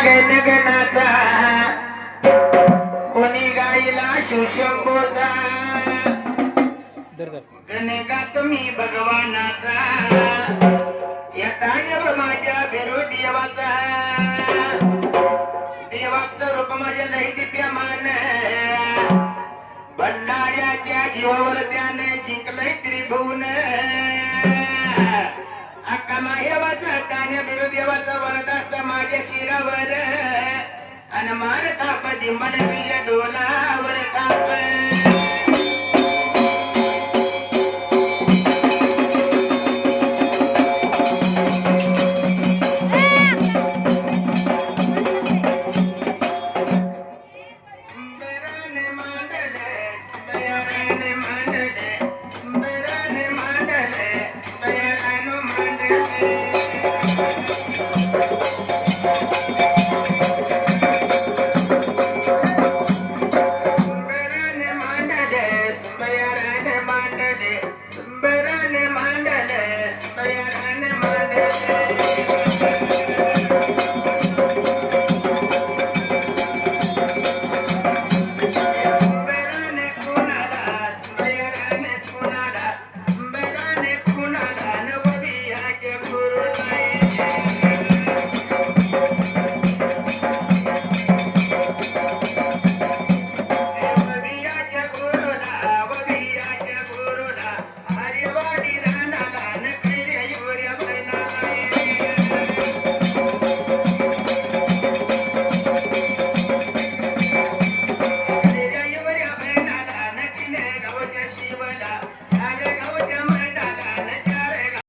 गणगणाचा कोणी गाईला शिवशंभोचा गणगा तुम्ही भगवानाचा येता देव माझ्या भेरू देवाचा देवाचं रूप माझ्या लई दिप्यमान भंडाऱ्याच्या जीवावर त्याने जिंकलंय त्रिभुवन अक्का माहेवाचा कान्या बिरू देवाचा वरद असत माझ्या शिरावर अन मार ताप दिंबन तुझ्या डोलावर ताप